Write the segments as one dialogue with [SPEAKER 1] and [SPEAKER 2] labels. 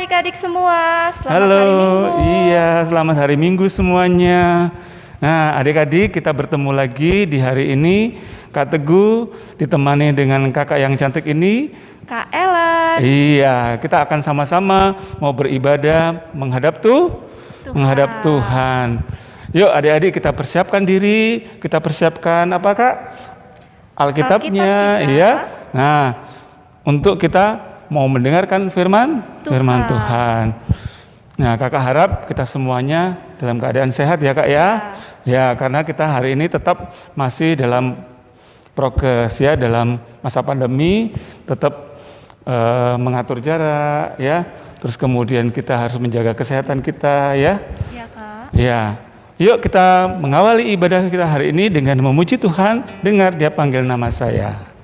[SPEAKER 1] adik-adik semua, selamat
[SPEAKER 2] Halo,
[SPEAKER 1] hari Minggu.
[SPEAKER 2] iya, selamat hari Minggu semuanya. Nah, adik-adik kita bertemu lagi di hari ini. Kak Teguh ditemani dengan kakak yang cantik ini.
[SPEAKER 1] Kak Ellen.
[SPEAKER 2] Iya, kita akan sama-sama mau beribadah menghadap Tuhan. Yuk adik-adik kita persiapkan diri, kita persiapkan apa Kak? Alkitabnya,
[SPEAKER 1] Alkitab kita.
[SPEAKER 2] iya. Nah, untuk kita mau mendengarkan firman Tuhan. Nah, kakak harap kita semuanya dalam keadaan sehat ya kak ya. Ya, karena kita hari ini tetap masih dalam prokes ya, dalam masa pandemi, tetap mengatur jarak ya. Terus kemudian kita harus menjaga kesehatan kita ya.
[SPEAKER 1] Iya kak.
[SPEAKER 2] Ya. Yuk kita mengawali ibadah kita hari ini dengan memuji Tuhan. Dengar Dia panggil nama saya.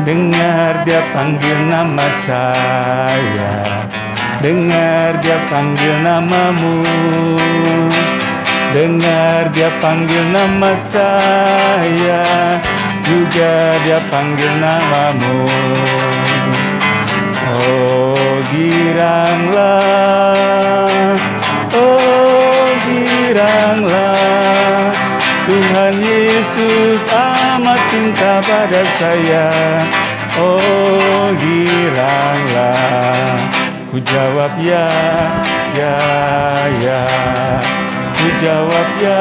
[SPEAKER 2] Dengar Dia panggil nama saya, dengar Dia panggil namamu, dengar Dia panggil nama saya, juga Dia panggil namamu. Oh giranglah, Tuhan Yesus amat cinta pada saya. Oh giranglah, ku jawab ya, ku jawab ya,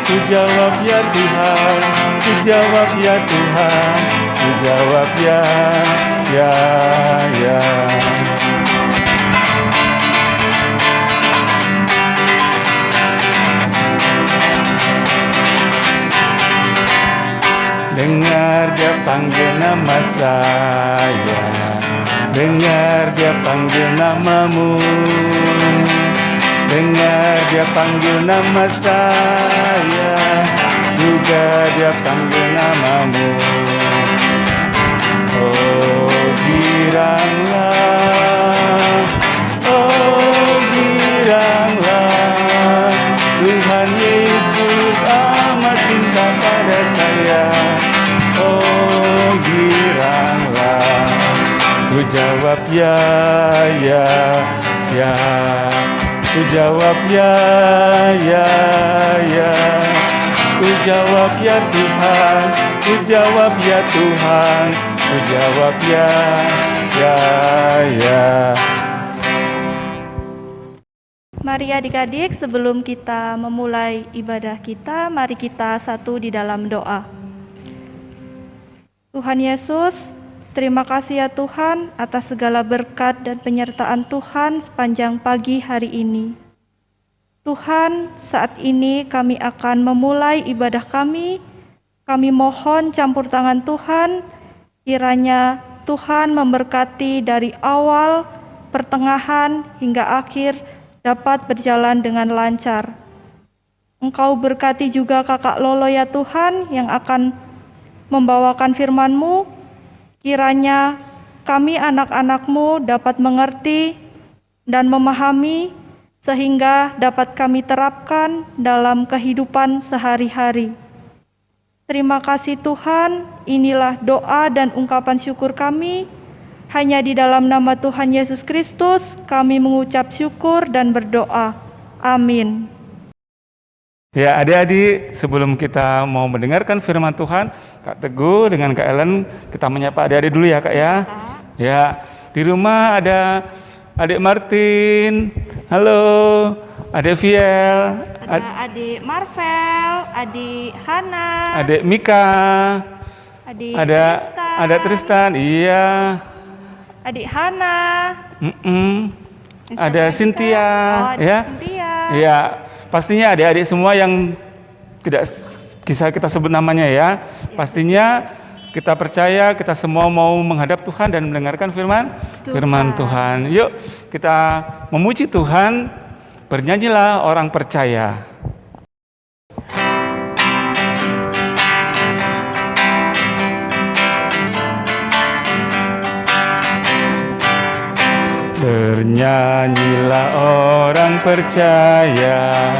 [SPEAKER 2] ku jawab ya Tuhan, ku jawab ya Tuhan, ku jawab ya. Dengar Dia panggil nama saya, dengar Dia panggil namamu, dengar Dia panggil nama saya, juga Dia panggil namamu. Oh giranglah, Tuhan Yesus amat cinta pada saya. Oh giranglah, ku jawab ya, ku jawab ya, ku jawab ya Tuhan, ku jawab ya Tuhan, ku jawab ya.
[SPEAKER 1] Mari adik-adik, sebelum kita memulai ibadah kita, mari kita satu di dalam doa. Tuhan Yesus, terima kasih ya Tuhan atas segala berkat dan penyertaan Tuhan sepanjang pagi hari ini. Tuhan, saat ini kami akan memulai ibadah kami. Kami mohon campur tangan Tuhan, kiranya Tuhan memberkati dari awal, pertengahan, hingga akhir dapat berjalan dengan lancar. Engkau berkati juga kakak Lolo ya Tuhan yang akan membawakan firman-Mu. Kiranya kami anak-anak-Mu dapat mengerti dan memahami sehingga dapat kami terapkan dalam kehidupan sehari-hari. Terima kasih Tuhan, inilah doa dan ungkapan syukur kami. Hanya di dalam nama Tuhan Yesus Kristus kami mengucap syukur dan berdoa. Amin.
[SPEAKER 2] Ya adik-adik, sebelum kita mau mendengarkan firman Tuhan, Kak Teguh dengan Kak Ellen, kita menyapa adik-adik dulu ya Kak ya. Ya, di rumah ada adik Martin, halo, adik Viel,
[SPEAKER 1] ada adik Marvel, adik Hana,
[SPEAKER 2] adik Mika,
[SPEAKER 1] adik
[SPEAKER 2] ada Tristan, iya,
[SPEAKER 1] adik Hana,
[SPEAKER 2] ada Cynthia, ya,
[SPEAKER 1] Cynthia.
[SPEAKER 2] Ya, pastinya adik-adik semua yang tidak bisa kita sebut namanya ya, pastinya kita percaya kita semua mau menghadap Tuhan dan mendengarkan firman Tuhan. Yuk kita memuji Tuhan, bernyanyilah orang percaya. Bernyanyilah percaya,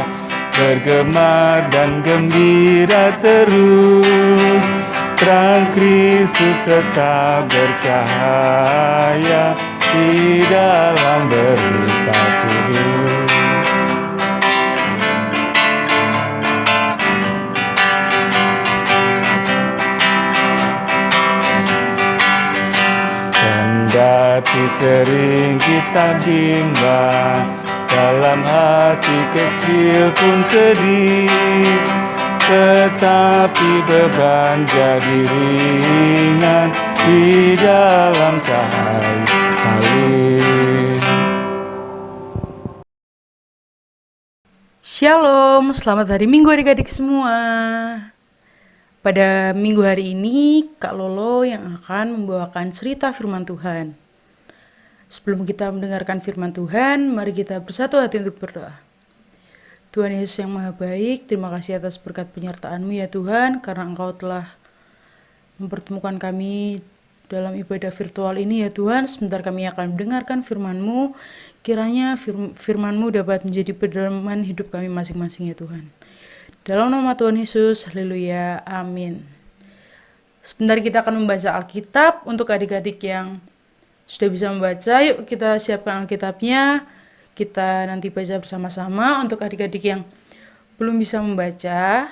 [SPEAKER 2] bergema dan gembira terus. Terang Kristus tetap bercahaya di dalam berita kudus. Kendati sering kita bimbang, dalam hati kecil pun sedih, tetapi beban jadi ringan di dalam cahaya salib.
[SPEAKER 3] Shalom, selamat hari Minggu adik-adik semua. Pada minggu hari ini, Kak Lolo yang akan membawakan cerita firman Tuhan. Sebelum kita mendengarkan firman Tuhan, mari kita bersatu hati untuk berdoa. Tuhan Yesus yang Maha Baik, terima kasih atas berkat penyertaan-Mu ya Tuhan, karena Engkau telah mempertemukan kami dalam ibadah virtual ini ya Tuhan. Sebentar kami akan mendengarkan firman-Mu, kiranya firman-Mu dapat menjadi pedoman hidup kami masing-masing ya Tuhan. Dalam nama Tuhan Yesus, haleluya, amin. Sebentar kita akan membaca Alkitab. Untuk adik-adik yang sudah bisa membaca, yuk kita siapkan Alkitabnya. Kita nanti baca bersama-sama. Untuk adik-adik yang belum bisa membaca,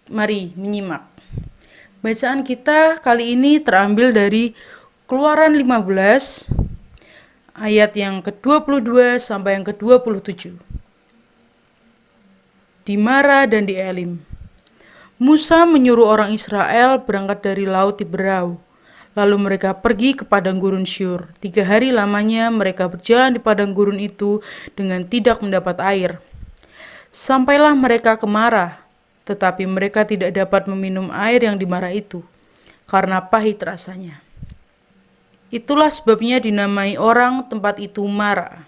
[SPEAKER 3] mari menyimak. Bacaan kita kali ini terambil dari Keluaran 15, ayat yang ke-22 sampai yang ke-27. Di Mara dan di Elim, Musa menyuruh orang Israel berangkat dari laut Tiberau. Lalu mereka pergi ke padang gurun Syur. 3 hari lamanya mereka berjalan di padang gurun itu dengan tidak mendapat air. Sampailah mereka ke Mara, tetapi mereka tidak dapat meminum air yang di Mara itu, karena pahit rasanya. Itulah sebabnya dinamai orang tempat itu Mara.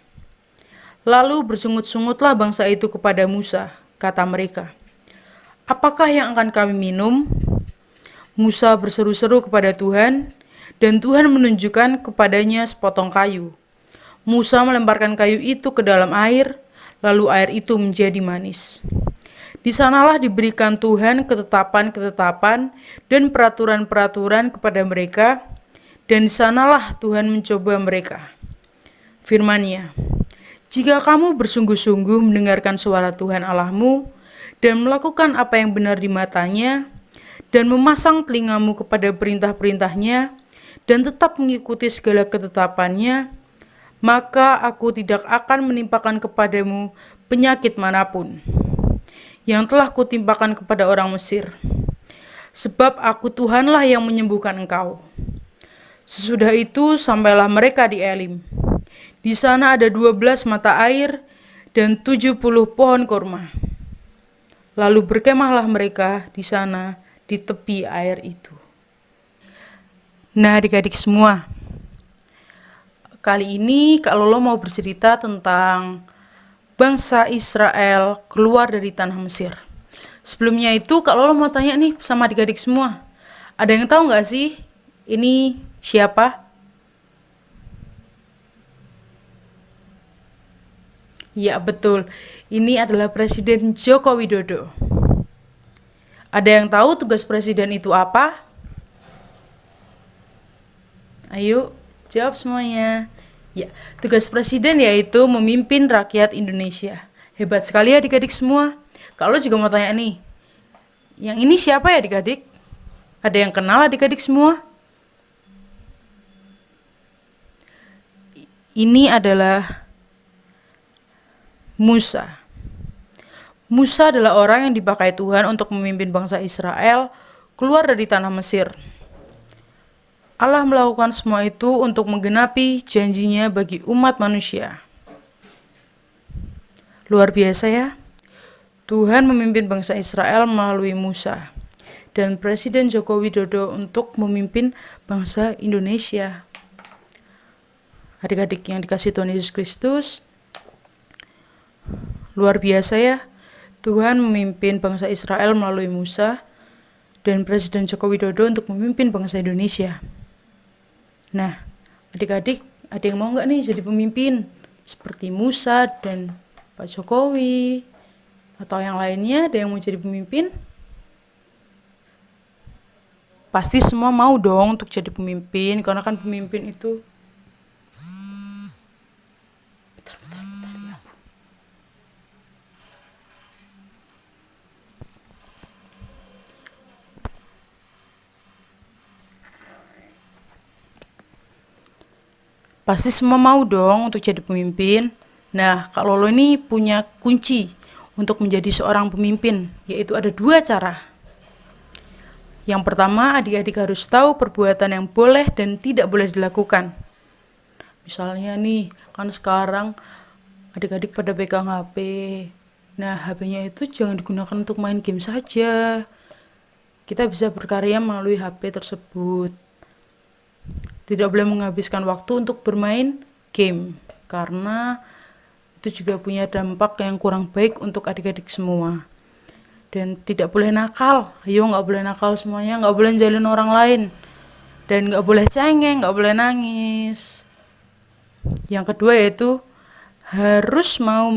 [SPEAKER 3] Lalu bersungut-sungutlah bangsa itu kepada Musa. Kata mereka, apakah yang akan kami minum? Musa berseru-seru kepada Tuhan, dan Tuhan menunjukkan kepadanya sepotong kayu. Musa melemparkan kayu itu ke dalam air, lalu air itu menjadi manis. Di sanalah diberikan Tuhan ketetapan-ketetapan dan peraturan-peraturan kepada mereka, dan di sanalah Tuhan mencoba mereka. Firman-Nya, jika kamu bersungguh-sungguh mendengarkan suara Tuhan Allahmu dan melakukan apa yang benar di matanya dan memasang telingamu kepada perintah-perintahnya dan tetap mengikuti segala ketetapannya, maka aku tidak akan menimpakan kepadamu penyakit manapun yang telah kutimpakan kepada orang Mesir. Sebab aku Tuhanlah yang menyembuhkan engkau. Sesudah itu sampailah mereka di Elim. Di sana ada 12 mata air dan 70 pohon kurma. Lalu berkemahlah mereka di sana di tepi air itu. Nah adik-adik semua, kali ini Kak Lolo mau bercerita tentang bangsa Israel keluar dari tanah Mesir. Sebelumnya itu Kak Lolo mau tanya nih sama adik-adik semua. Ada yang tahu gak sih ini siapa? Ya betul, ini adalah Presiden Joko Widodo. Ada yang tahu tugas presiden itu apa? Ayo, jawab semuanya. Ya, tugas presiden yaitu memimpin rakyat Indonesia. Hebat sekali ya adik-adik semua. Kalau juga mau tanya nih, yang ini siapa ya adik-adik? Ada yang kenal adik-adik semua? Ini adalah Musa. Musa adalah orang yang dipakai Tuhan untuk memimpin bangsa Israel keluar dari tanah Mesir. Allah melakukan semua itu untuk menggenapi janjinya bagi umat manusia. Luar biasa ya. Tuhan memimpin bangsa Israel melalui Musa dan Presiden Joko Widodo untuk memimpin bangsa Indonesia. Adik-adik yang dikasihi Tuhan Yesus Kristus, luar biasa ya, Tuhan memimpin bangsa Israel melalui Musa dan Presiden Joko Widodo untuk memimpin bangsa Indonesia. Nah, adik-adik, ada yang mau nggak nih jadi pemimpin? seperti Musa dan Pak Jokowi atau yang lainnya, ada yang mau jadi pemimpin? Pasti semua mau dong untuk jadi pemimpin, karena kan pemimpin itu pasti semua mau dong untuk jadi pemimpin. Nah, Kak Lolo ini punya kunci untuk menjadi seorang pemimpin, yaitu ada 2 cara. Yang pertama, adik-adik harus tahu perbuatan yang boleh dan tidak boleh dilakukan. Misalnya nih, kan sekarang adik-adik pada pegang HP. Nah, HP-nya itu jangan digunakan untuk main game saja. Kita bisa berkarya melalui HP tersebut. Tidak boleh menghabiskan waktu untuk bermain game, karena itu juga punya dampak yang kurang baik untuk adik-adik semua. Dan tidak boleh nakal, nggak boleh nakal semuanya, nggak boleh jalin orang lain. Dan nggak boleh cengeng, nggak boleh nangis. Yang kedua yaitu harus mau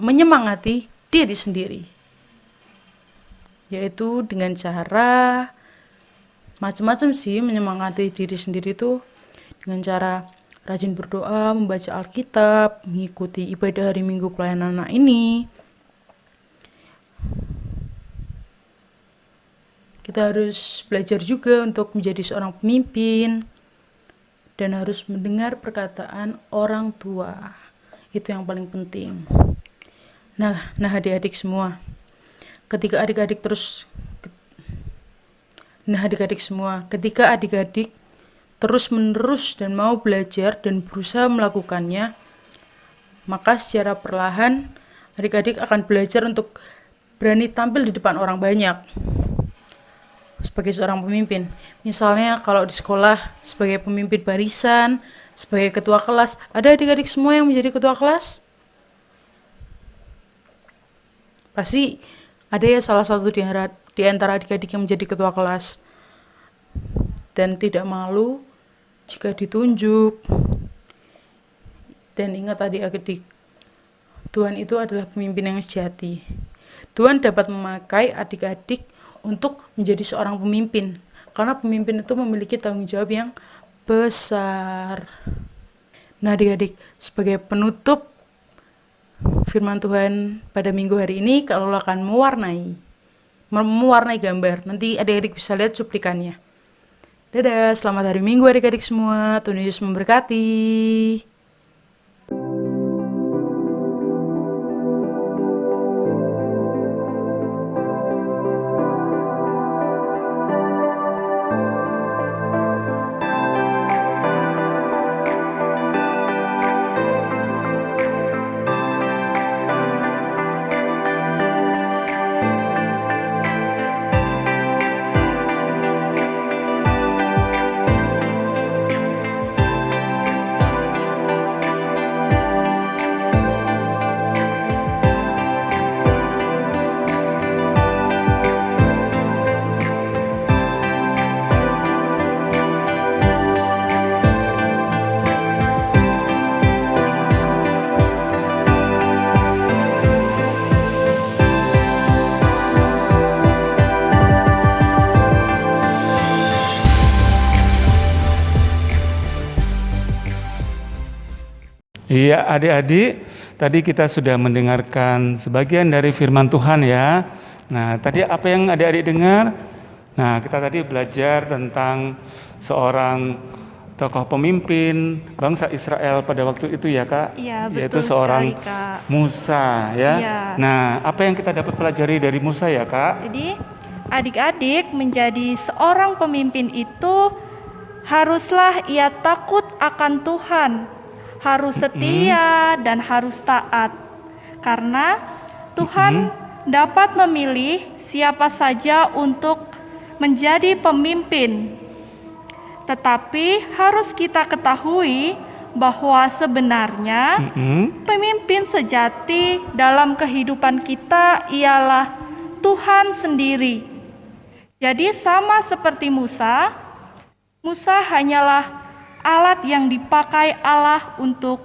[SPEAKER 3] menyemangati diri sendiri. Yaitu dengan cara macam-macam sih menyemangati diri sendiri itu, dengan cara rajin berdoa, membaca Alkitab, mengikuti ibadah hari Minggu pelayanan anak ini. Kita harus belajar juga untuk menjadi seorang pemimpin dan harus mendengar perkataan orang tua. Itu yang paling penting. Nah adik-adik semua, ketika adik-adik terus-menerus dan mau belajar dan berusaha melakukannya, maka secara perlahan adik-adik akan belajar untuk berani tampil di depan orang banyak sebagai seorang pemimpin. Misalnya kalau di sekolah sebagai pemimpin barisan, sebagai ketua kelas, ada adik-adik semua yang menjadi ketua kelas? Pasti ada ya salah satu di antara adik-adik yang menjadi ketua kelas. Dan tidak malu jika ditunjuk. Dan ingat adik-adik, Tuhan itu adalah pemimpin yang sejati. Tuhan dapat memakai adik-adik untuk menjadi seorang pemimpin, karena pemimpin itu memiliki tanggung jawab yang besar. Nah adik-adik, sebagai penutup firman Tuhan pada minggu hari ini, kalau akan mewarnai gambar. Nanti adik-adik bisa lihat cuplikannya. Dadah, selamat hari Minggu adik-adik semua. Tuhan Yesus memberkati.
[SPEAKER 2] Iya adik-adik, tadi kita sudah mendengarkan sebagian dari firman Tuhan ya. Nah tadi apa yang adik-adik dengar? Nah kita tadi belajar tentang seorang tokoh pemimpin bangsa Israel pada waktu itu ya Kak.
[SPEAKER 1] Iya, betul
[SPEAKER 2] yaitu seorang
[SPEAKER 1] sekali, Kak.
[SPEAKER 2] Musa ya.
[SPEAKER 1] Iya.
[SPEAKER 2] Nah apa yang kita dapat pelajari dari Musa ya Kak?
[SPEAKER 1] Jadi adik-adik menjadi seorang pemimpin itu haruslah ia takut akan Tuhan, harus setia dan harus taat. Karena Tuhan dapat memilih siapa saja untuk menjadi pemimpin. Tetapi harus kita ketahui bahwa sebenarnya pemimpin sejati dalam kehidupan kita ialah Tuhan sendiri. Jadi sama seperti Musa hanyalah alat yang dipakai Allah untuk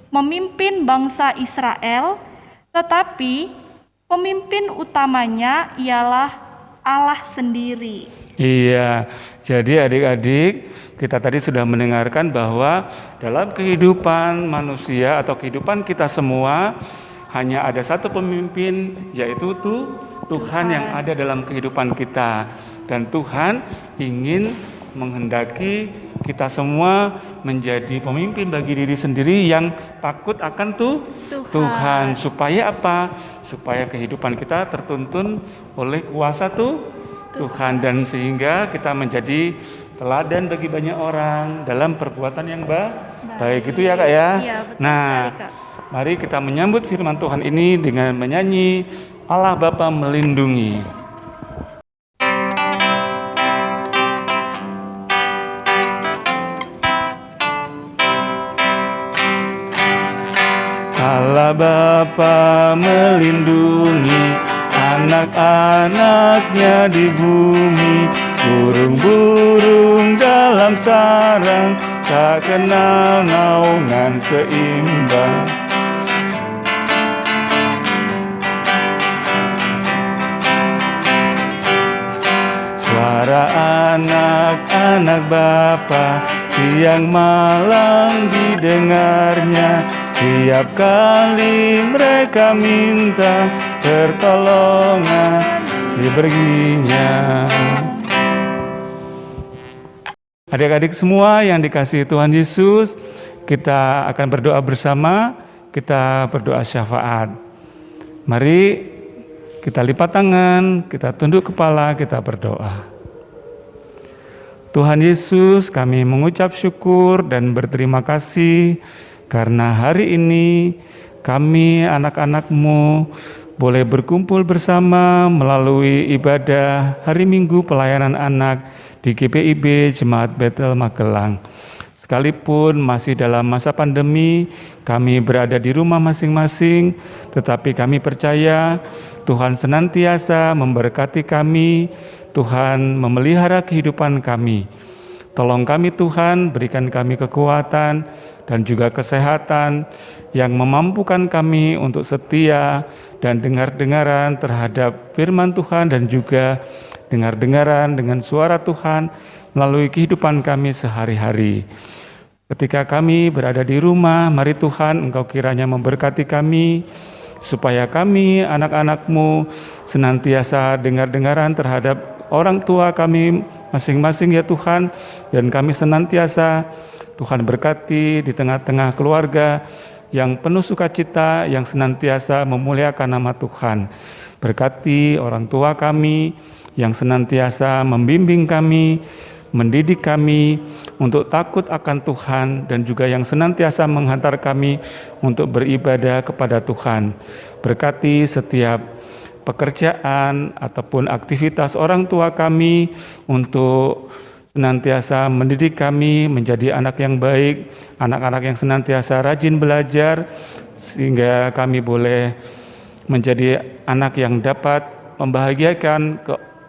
[SPEAKER 1] memimpin bangsa Israel, tetapi pemimpin utamanya ialah Allah sendiri.
[SPEAKER 2] Iya, jadi adik-adik, kita tadi sudah mendengarkan bahwa dalam kehidupan manusia atau kehidupan kita semua hanya ada satu pemimpin, yaitu Tuhan yang ada dalam kehidupan kita. Dan Tuhan ingin menghendaki kita semua menjadi pemimpin bagi diri sendiri yang takut akan Tuhan. Supaya apa? Supaya kehidupan kita tertuntun oleh kuasa Tuhan, dan sehingga kita menjadi teladan bagi banyak orang dalam perbuatan yang baik. Itu ya Kak ya?
[SPEAKER 1] Iya, betul
[SPEAKER 2] Nah,
[SPEAKER 1] sekali, Kak.
[SPEAKER 2] mari kita menyambut firman Tuhan ini dengan menyanyi Allah Bapa Melindungi. Allah Bapa melindungi anak-anaknya di bumi, burung-burung dalam sarang, tak kenal naungan seimbang. Suara anak-anak Bapa siang malam didengarnya, tiap kali mereka minta pertolongan diberinya. Adik-adik semua yang dikasihi Tuhan Yesus, kita akan berdoa bersama, kita berdoa syafaat. Mari kita lipat tangan, kita tunduk kepala, kita berdoa. Tuhan Yesus, kami mengucap syukur dan berterima kasih karena hari ini kami anak-anak-Mu boleh berkumpul bersama melalui ibadah hari Minggu pelayanan anak di GPIB Jemaat Betel Magelang. Sekalipun masih dalam masa pandemi, kami berada di rumah masing-masing, tetapi kami percaya Tuhan senantiasa memberkati kami, Tuhan memelihara kehidupan kami. Tolong kami Tuhan, berikan kami kekuatan dan juga kesehatan yang memampukan kami untuk setia dan dengar-dengaran terhadap firman Tuhan dan juga dengar-dengaran dengan suara Tuhan melalui kehidupan kami sehari-hari. Ketika kami berada di rumah, mari Tuhan Engkau kiranya memberkati kami, supaya kami anak-anak-Mu senantiasa dengar-dengaran terhadap orang tua kami masing-masing ya Tuhan, dan kami senantiasa Tuhan berkati di tengah-tengah keluarga yang penuh sukacita, yang senantiasa memuliakan nama Tuhan. Berkati orang tua kami yang senantiasa membimbing kami, mendidik kami untuk takut akan Tuhan, dan juga yang senantiasa menghantar kami untuk beribadah kepada Tuhan. Berkati setiap pekerjaan ataupun aktivitas orang tua kami untuk senantiasa mendidik kami menjadi anak yang baik, anak-anak yang senantiasa rajin belajar, sehingga kami boleh menjadi anak yang dapat membahagiakan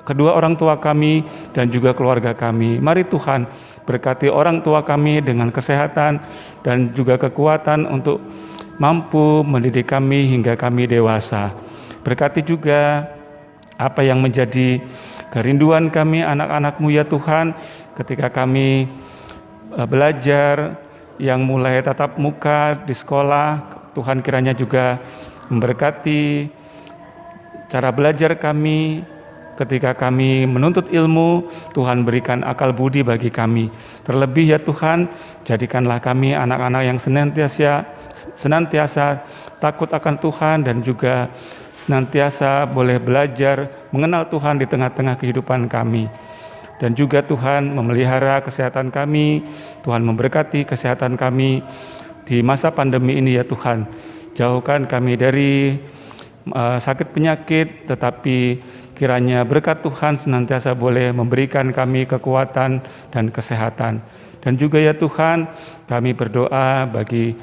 [SPEAKER 2] kedua orang tua kami dan juga keluarga kami. Mari Tuhan berkati orang tua kami dengan kesehatan dan juga kekuatan untuk mampu mendidik kami hingga kami dewasa. Berkati juga apa yang menjadi kerinduan kami anak-anak-Mu ya Tuhan, ketika kami belajar yang mulai tatap muka di sekolah, Tuhan kiranya juga memberkati cara belajar kami. Ketika kami menuntut ilmu, Tuhan berikan akal budi bagi kami. Terlebih ya Tuhan, jadikanlah kami anak-anak yang senantiasa takut akan Tuhan, dan juga senantiasa boleh belajar mengenal Tuhan di tengah-tengah kehidupan kami. Dan juga Tuhan memelihara kesehatan kami, Tuhan memberkati kesehatan kami di masa pandemi ini ya Tuhan. Jauhkan kami dari sakit penyakit, tetapi kiranya berkat Tuhan senantiasa boleh memberikan kami kekuatan dan kesehatan. Dan juga ya Tuhan, kami berdoa bagi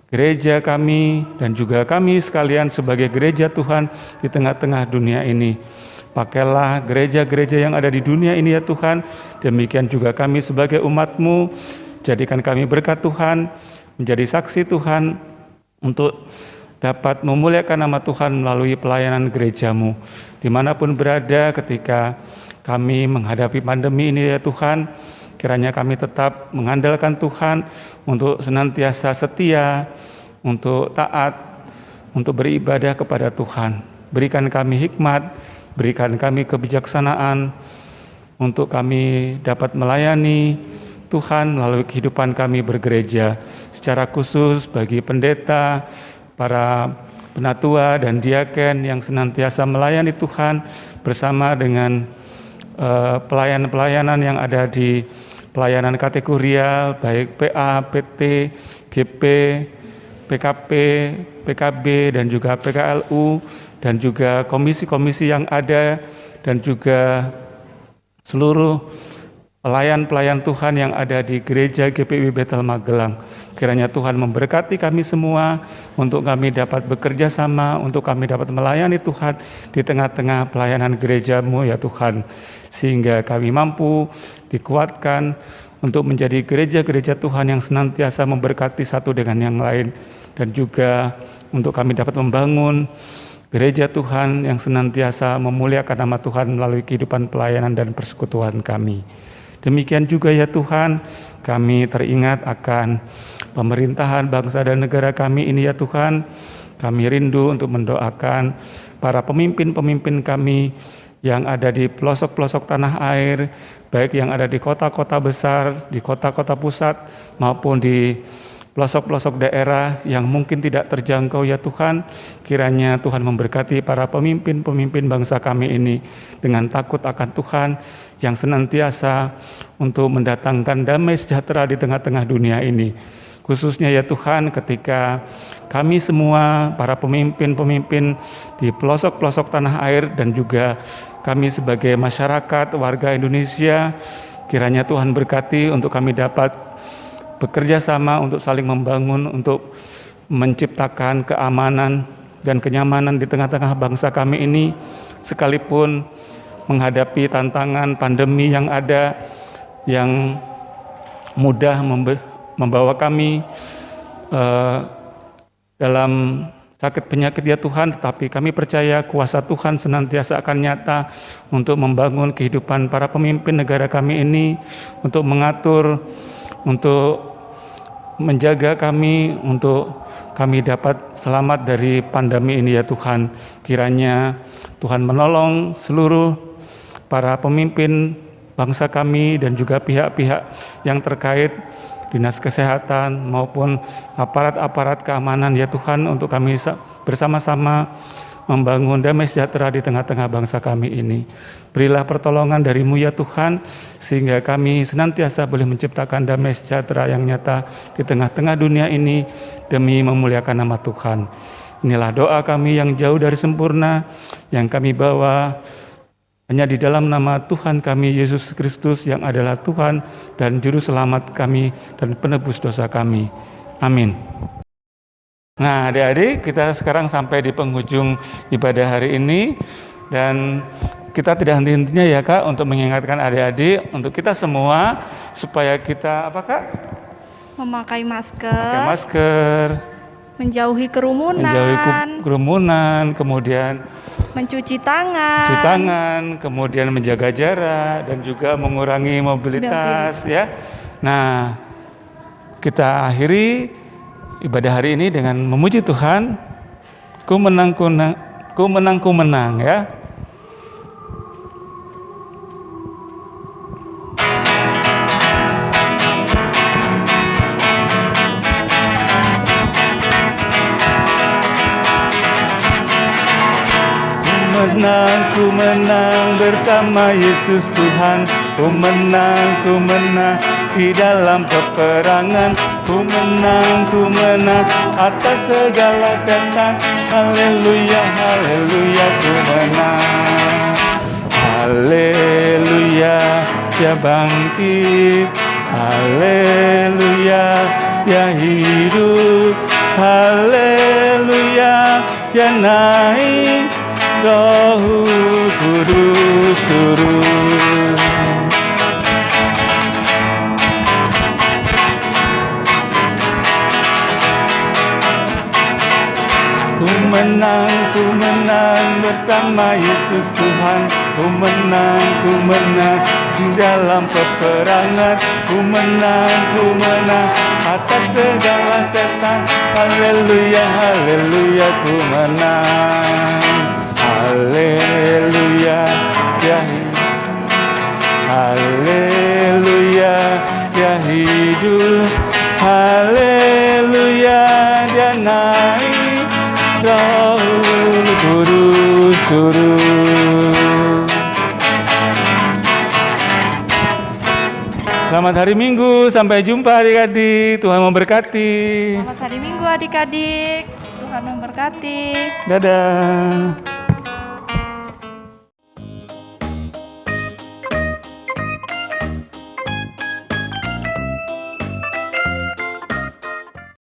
[SPEAKER 2] gereja kami dan juga kami sekalian sebagai gereja Tuhan di tengah-tengah dunia ini. Pakailah gereja-gereja yang ada di dunia ini ya Tuhan, demikian juga kami sebagai umat-Mu, jadikan kami berkat Tuhan, menjadi saksi Tuhan untuk dapat memuliakan nama Tuhan melalui pelayanan gereja-Mu. Dimanapun berada ketika kami menghadapi pandemi ini ya Tuhan, kiranya kami tetap mengandalkan Tuhan untuk senantiasa setia, untuk taat, untuk beribadah kepada Tuhan. Berikan kami hikmat, berikan kami kebijaksanaan, untuk kami dapat melayani Tuhan melalui kehidupan kami bergereja. Secara khusus bagi pendeta, para penatua dan diaken yang senantiasa melayani Tuhan bersama dengan pelayanan-pelayanan yang ada di pelayanan kategorial, baik PA, PT, GP, PKP, PKB, dan juga PKLU, dan juga komisi-komisi yang ada, dan juga seluruh pelayan-pelayan Tuhan yang ada di gereja GPIB Bethel Magelang. Kiranya Tuhan memberkati kami semua untuk kami dapat bekerja sama, untuk kami dapat melayani Tuhan di tengah-tengah pelayanan gereja-Mu ya Tuhan. Sehingga kami mampu dikuatkan untuk menjadi gereja-gereja Tuhan yang senantiasa memberkati satu dengan yang lain. Dan juga untuk kami dapat membangun gereja Tuhan yang senantiasa memuliakan nama Tuhan melalui kehidupan pelayanan dan persekutuan kami. Demikian juga ya Tuhan, kami teringat akan pemerintahan bangsa dan negara kami ini ya Tuhan. Kami rindu untuk mendoakan para pemimpin-pemimpin kami yang ada di pelosok-pelosok tanah air, baik yang ada di kota-kota besar, di kota-kota pusat, maupun di pelosok-pelosok daerah yang mungkin tidak terjangkau ya Tuhan. Kiranya Tuhan memberkati para pemimpin-pemimpin bangsa kami ini dengan takut akan Tuhan, yang senantiasa untuk mendatangkan damai sejahtera di tengah-tengah dunia ini. Khususnya ya Tuhan, ketika kami semua para pemimpin-pemimpin di pelosok-pelosok tanah air dan juga kami sebagai masyarakat warga Indonesia, kiranya Tuhan berkati untuk kami dapat bekerja sama untuk saling membangun, untuk menciptakan keamanan dan kenyamanan di tengah-tengah bangsa kami ini, sekalipun menghadapi tantangan pandemi yang ada, yang mudah membawa kami dalam sakit penyakit ya Tuhan, tetapi kami percaya kuasa Tuhan senantiasa akan nyata untuk membangun kehidupan para pemimpin negara kami ini, untuk mengatur, untuk menjaga kami, untuk kami dapat selamat dari pandemi ini ya Tuhan. Kiranya Tuhan menolong seluruh para pemimpin bangsa kami dan juga pihak-pihak yang terkait, dinas kesehatan maupun aparat-aparat keamanan ya Tuhan, untuk kami bersama-sama membangun damai sejahtera di tengah-tengah bangsa kami ini. Berilah pertolongan dari-Mu ya Tuhan, sehingga kami senantiasa boleh menciptakan damai sejahtera yang nyata di tengah-tengah dunia ini demi memuliakan nama Tuhan. Inilah doa kami yang jauh dari sempurna, yang kami bawa hanya di dalam nama Tuhan kami Yesus Kristus, yang adalah Tuhan dan Juru Selamat kami dan penebus dosa kami. Amin. Nah, adik-adik, kita sekarang sampai di penghujung ibadah hari ini, dan kita tidak henti-hentinya ya Kak untuk mengingatkan adik-adik, untuk kita semua, supaya kita apa Kak?
[SPEAKER 1] Memakai masker,
[SPEAKER 2] Pakai masker,
[SPEAKER 1] menjauhi kerumunan,
[SPEAKER 2] kemudian
[SPEAKER 1] mencuci tangan,
[SPEAKER 2] kemudian menjaga jarak, dan juga mengurangi mobilitas ya. Nah, kita akhiri ibadah hari ini dengan memuji Tuhan. Ku menang ya. Ku menang bersama Yesus Tuhan. Ku menang di dalam peperangan. Ku menang atas segala setan. Haleluya, haleluya, ku menang. Haleluya, dia bangkit. Haleluya, dia hidup. Haleluya, dia naik. Roh Kudus turun. bersama Yesus Tuhan. Ku menang di dalam peperangan. Ku menang atas segala setan. Haleluya, haleluya, ku menang. Haleluya, ya haleluya, dia hidup. Haleluya, dia naik. Roh Kudus turun. Selamat hari Minggu, sampai jumpa adik-adik. Tuhan memberkati.
[SPEAKER 1] Selamat hari Minggu adik-adik. Tuhan memberkati.
[SPEAKER 2] Dadah.